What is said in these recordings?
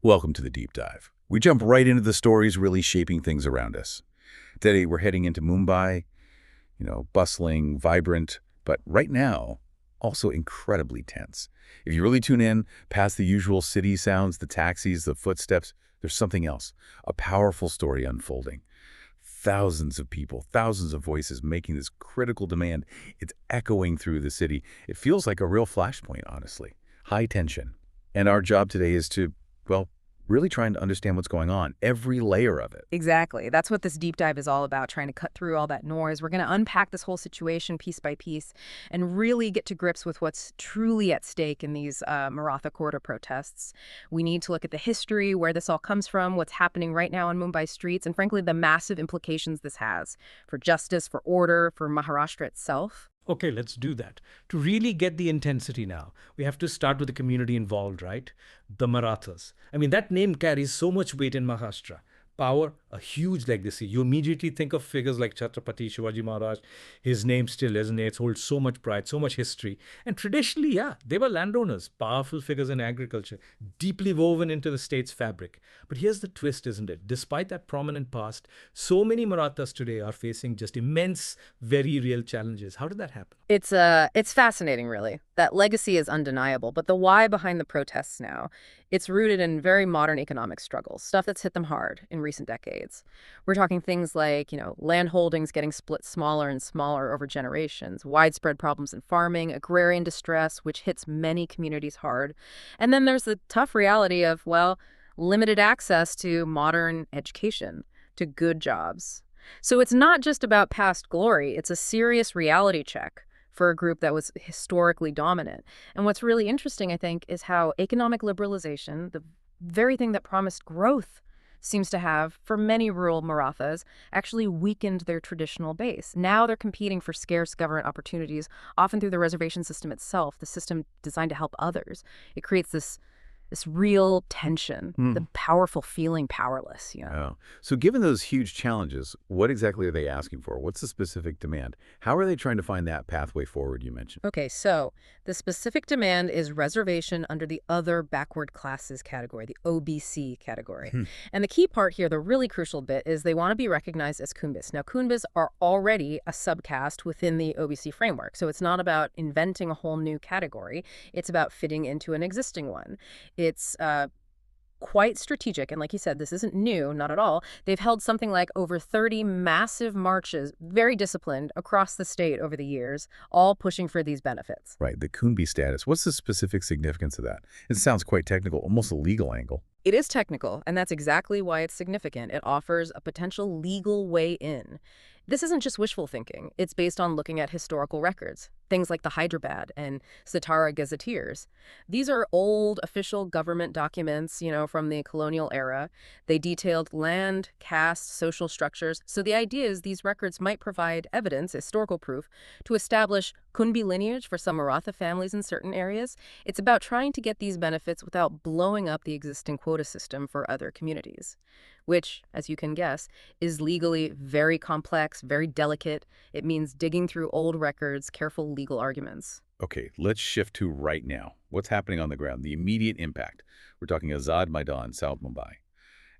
Welcome to the Deep Dive. We jump right into the stories really shaping things around us. Today, we're heading into Mumbai, bustling, vibrant, but right now, also incredibly tense. If you really tune in, past the usual city sounds, the taxis, the footsteps, there's something else, a powerful story unfolding. Thousands of people, thousands of voices making this critical demand. It's echoing through the city. It feels like a real flashpoint, honestly. High tension. And our job today is to, really trying to understand what's going on, every layer of it. Exactly. That's what this deep dive is all about, trying to cut through all that noise. We're going to unpack this whole situation piece by piece and really get to grips with what's truly at stake in these Maratha Quota protests. We need to look at the history, where this all comes from, what's happening right now on Mumbai streets, and frankly, the massive implications this has for justice, for order, for Maharashtra itself. Okay, let's do that. To really get the intensity now, we have to start with the community involved, right? The Marathas. I mean, that name carries so much weight in Maharashtra. Power, a huge legacy. You immediately think of figures like Chhatrapati Shivaji Maharaj. His name still resonates, holds so much pride, so much history. And traditionally, they were landowners, powerful figures in agriculture, deeply woven into the state's fabric. But here's the twist, isn't it? Despite that prominent past, so many Marathas today are facing just immense, very real challenges. How did that happen? It's fascinating, really. That legacy is undeniable, but the why behind the protests now, it's rooted in very modern economic struggles, stuff that's hit them hard in recent decades. We're talking things like, land holdings getting split smaller and smaller over generations, widespread problems in farming, agrarian distress, which hits many communities hard. And then there's the tough reality of, limited access to modern education, to good jobs. So it's not just about past glory, it's a serious reality check for a group that was historically dominant. And what's really interesting, I think, is how economic liberalization, the very thing that promised growth, seems to have, for many rural Marathas, actually weakened their traditional base. Now they're competing for scarce government opportunities, often through the reservation system itself, the system designed to help others. It creates this real tension, the powerful feeling powerless, Oh. So given those huge challenges, what exactly are they asking for? What's the specific demand? How are they trying to find that pathway forward you mentioned? Okay, so the specific demand is reservation under the other backward classes category, the OBC category. And the key part here, the really crucial bit, is they want to be recognized as Kumbhis. Now, Kumbhis are already a subcaste within the OBC framework, so it's not about inventing a whole new category. It's about fitting into an existing one. It's quite strategic. And like you said, this isn't new, not at all. They've held something like over 30 massive marches, very disciplined, across the state over the years, all pushing for these benefits. Right, the Kumbhi status. What's the specific significance of that? It sounds quite technical, almost a legal angle. It is technical, and that's exactly why it's significant. It offers a potential legal way in. This isn't just wishful thinking. It's based on looking at historical records, things like the Hyderabad and Satara gazetteers. These are old official government documents, from the colonial era. They detailed land, caste, social structures. So the idea is these records might provide evidence, historical proof, to establish Kumbhi lineage for some Maratha families in certain areas. It's about trying to get these benefits without blowing up the existing quota system for other communities, which, as you can guess, is legally very complex, very delicate. It means digging through old records, careful legal arguments. Okay, let's shift to right now. What's happening on the ground? The immediate impact. We're talking Azad Maidan, South Mumbai.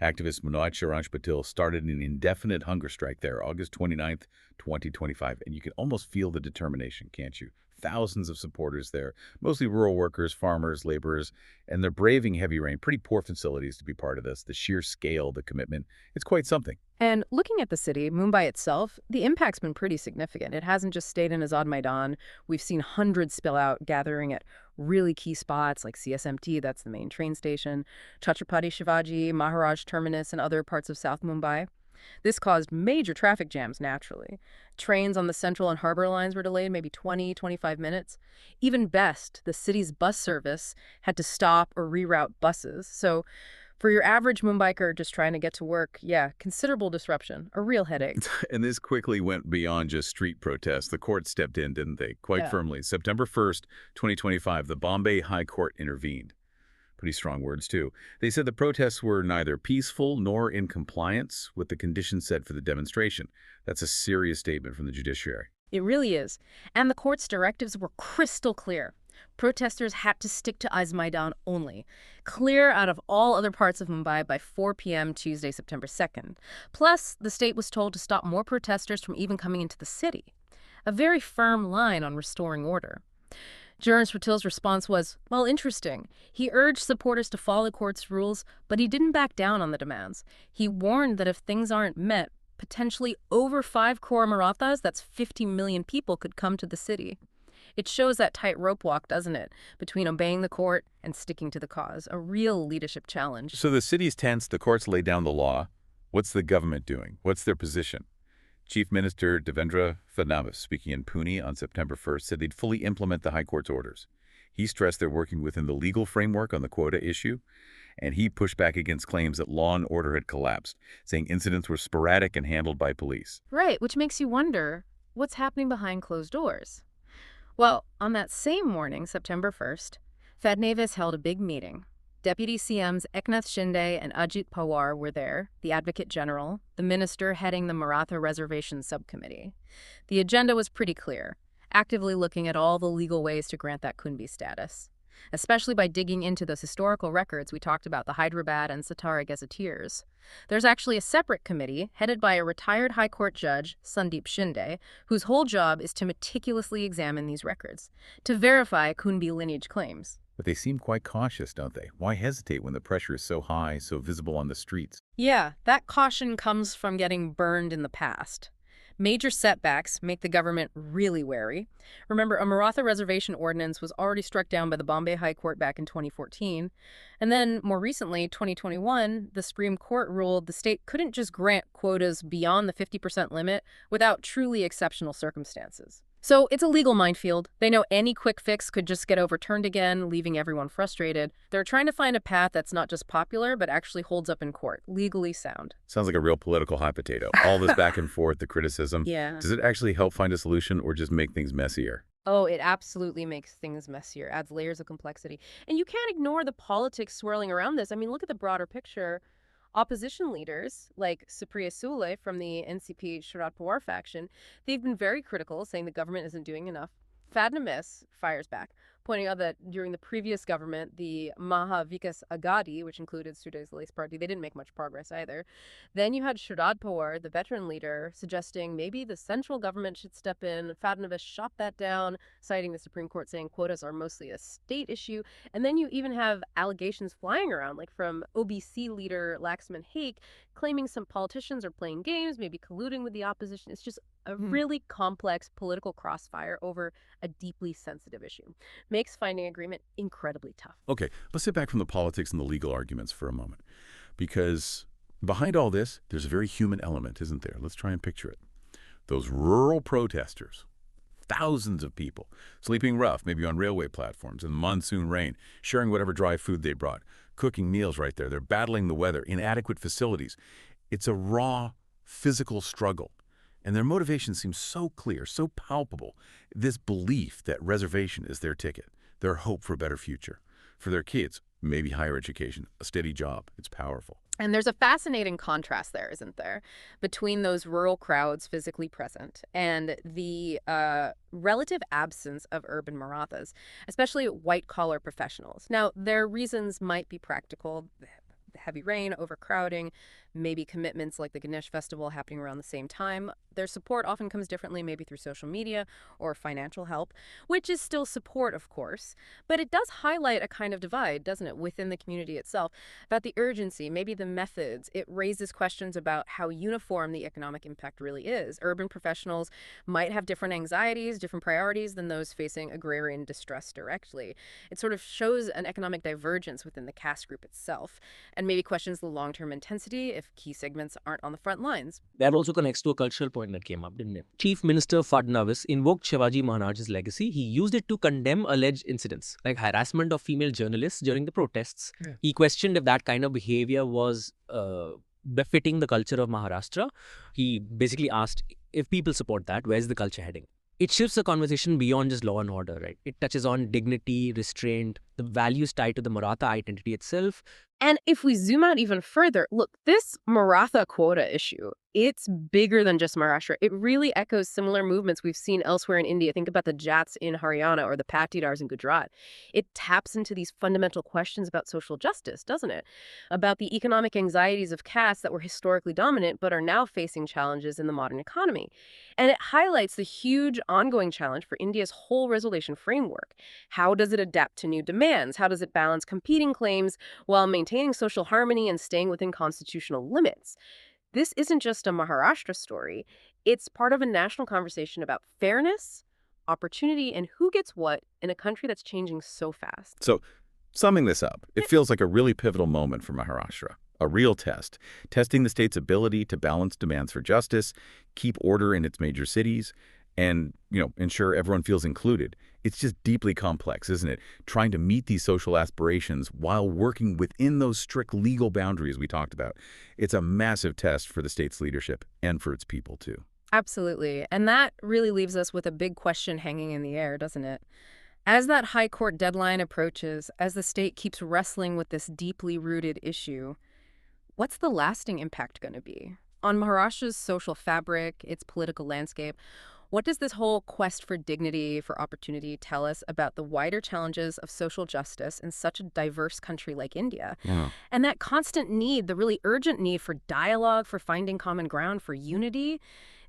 Activist Manoj Jarange-Patil started an indefinite hunger strike there, August 29th, 2025. And you can almost feel the determination, can't you? Thousands of supporters there, mostly rural workers, farmers, laborers, and they're braving heavy rain, pretty poor facilities to be part of this. The sheer scale, the commitment, it's quite something. And looking at the city, Mumbai itself, the impact's been pretty significant. It hasn't just stayed in Azad Maidan. We've seen hundreds spill out, gathering at really key spots like CSMT, that's the main train station, Chhatrapati Shivaji, Maharaj Terminus, and other parts of South Mumbai. This caused major traffic jams, naturally. Trains on the Central and Harbor lines were delayed maybe 20-25 minutes. Even best, the city's bus service had to stop or reroute buses. So for your average Mumbaiker just trying to get to work, considerable disruption, a real headache. And this quickly went beyond just street protests. The court stepped in, didn't they? Quite firmly. September 1st, 2025, the Bombay High Court intervened. Pretty strong words, too. They said the protests were neither peaceful nor in compliance with the conditions set for the demonstration. That's a serious statement from the judiciary. It really is. And the court's directives were crystal clear. Protesters had to stick to Azad Maidan only, clear out of all other parts of Mumbai by 4 p.m. Tuesday, September 2nd. Plus, the state was told to stop more protesters from even coming into the city. A very firm line on restoring order. Jarange-Patil's response was, well, interesting. He urged supporters to follow court's rules, but he didn't back down on the demands. He warned that if things aren't met, potentially over 5 crore Marathas, that's 50 million people, could come to the city. It shows that tightrope walk, doesn't it, between obeying the court and sticking to the cause, a real leadership challenge. So the city's tense, the courts lay down the law. What's the government doing? What's their position? Chief Minister Devendra Fadnavis, speaking in Pune on September 1st, said they'd fully implement the High Court's orders. He stressed they're working within the legal framework on the quota issue, and he pushed back against claims that law and order had collapsed, saying incidents were sporadic and handled by police. Right, which makes you wonder, what's happening behind closed doors? Well, on that same morning, September 1st, Fadnavis held a big meeting. Deputy CMs Eknath Shinde and Ajit Pawar were there, the Advocate General, the minister heading the Maratha Reservation subcommittee. The agenda was pretty clear, actively looking at all the legal ways to grant that Kunbi status, especially by digging into those historical records we talked about, the Hyderabad and Satara gazetteers. There's actually a separate committee headed by a retired High Court judge, Sandeep Shinde, whose whole job is to meticulously examine these records, to verify Kunbi lineage claims. But they seem quite cautious, don't they? Why hesitate when the pressure is so high, so visible on the streets? Yeah, that caution comes from getting burned in the past. Major setbacks make the government really wary. Remember, a Maratha Reservation ordinance was already struck down by the Bombay High Court back in 2014. And then, more recently, 2021, the Supreme Court ruled the state couldn't just grant quotas beyond the 50% limit without truly exceptional circumstances. So it's a legal minefield. They know any quick fix could just get overturned again, leaving everyone frustrated. They're trying to find a path that's not just popular, but actually holds up in court, legally sound. Sounds like a real political hot potato. All this back and forth, the criticism. Yeah. Does it actually help find a solution or just make things messier? Oh, it absolutely makes things messier, adds layers of complexity. And you can't ignore the politics swirling around this. I mean, look at the broader picture. Opposition leaders, like Supriya Sule from the NCP Sharad Pawar faction, they've been very critical, saying the government isn't doing enough. Fadnavis fires back, pointing out that during the previous government, the Maha Vikas Agadi, which included Sudhir's Lace Party, they didn't make much progress either. Then you had Sharad Pawar, the veteran leader, suggesting maybe the central government should step in. Fadnavis shot that down, citing the Supreme Court saying quotas are mostly a state issue. And then you even have allegations flying around, like from OBC leader Laxman Haque, claiming some politicians are playing games, maybe colluding with the opposition. It's just a really complex political crossfire over a deeply sensitive issue. Makes finding agreement incredibly tough. Okay, let's sit back from the politics and the legal arguments for a moment. Because behind all this, there's a very human element, isn't there? Let's try and picture it. Those rural protesters, thousands of people, sleeping rough, maybe on railway platforms in the monsoon rain, sharing whatever dry food they brought, cooking meals right there. They're battling the weather, inadequate facilities. It's a raw, physical struggle. And their motivation seems so clear, so palpable. This belief that reservation is their ticket, their hope for a better future. For their kids, maybe higher education, a steady job. It's powerful. And there's a fascinating contrast there, isn't there, between those rural crowds physically present and the relative absence of urban Marathas, especially white-collar professionals. Now, their reasons might be practical. Heavy rain, overcrowding, maybe commitments like the Ganesh Festival happening around the same time. Their support often comes differently, maybe through social media or financial help, which is still support, of course. But it does highlight a kind of divide, doesn't it, within the community itself, about the urgency, maybe the methods. It raises questions about how uniform the economic impact really is. Urban professionals might have different anxieties, different priorities than those facing agrarian distress directly. It sort of shows an economic divergence within the caste group itself, and maybe questions the long-term intensity if key segments aren't on the front lines. That also connects to a cultural point that came up, didn't it? Chief Minister Fadnavis invoked Shivaji Maharaj's legacy. He used it to condemn alleged incidents like harassment of female journalists during the protests. Yeah. He questioned if that kind of behavior was befitting the culture of Maharashtra. He basically asked, if people support that, where's the culture heading? It shifts the conversation beyond just law and order, right? It touches on dignity, restraint, the values tied to the Maratha identity itself. And if we zoom out even further, look, this Maratha Quota issue, it's bigger than just Maharashtra. It really echoes similar movements we've seen elsewhere in India. Think about the Jats in Haryana or the Patidars in Gujarat. It taps into these fundamental questions about social justice, doesn't it? About the economic anxieties of castes that were historically dominant but are now facing challenges in the modern economy. And it highlights the huge ongoing challenge for India's whole reservation framework. How does it adapt to new demands? How does it balance competing claims while maintaining social harmony and staying within constitutional limits? This isn't just a Maharashtra story. It's part of a national conversation about fairness, opportunity, and who gets what in a country that's changing so fast. So, summing this up, it feels like a really pivotal moment for Maharashtra. A real test, testing the state's ability to balance demands for justice, keep order in its major cities, and, ensure everyone feels included. It's just deeply complex, isn't it? Trying to meet these social aspirations while working within those strict legal boundaries we talked about. It's a massive test for the state's leadership and for its people, too. Absolutely. And that really leaves us with a big question hanging in the air, doesn't it? As that high court deadline approaches, as the state keeps wrestling with this deeply rooted issue, what's the lasting impact going to be on Maharashtra's social fabric, its political landscape? What does this whole quest for dignity, for opportunity, tell us about the wider challenges of social justice in such a diverse country like India? Yeah. And that constant need, the really urgent need for dialogue, for finding common ground, for unity?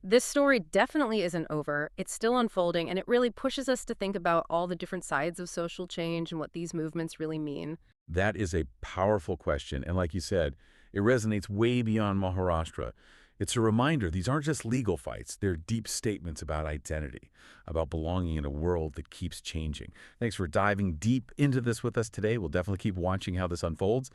This story definitely isn't over. It's still unfolding, and it really pushes us to think about all the different sides of social change and what these movements really mean. That is a powerful question, and like you said, it resonates way beyond Maharashtra. It's a reminder these aren't just legal fights, they're deep statements about identity, about belonging in a world that keeps changing. Thanks for diving deep into this with us today. We'll definitely keep watching how this unfolds.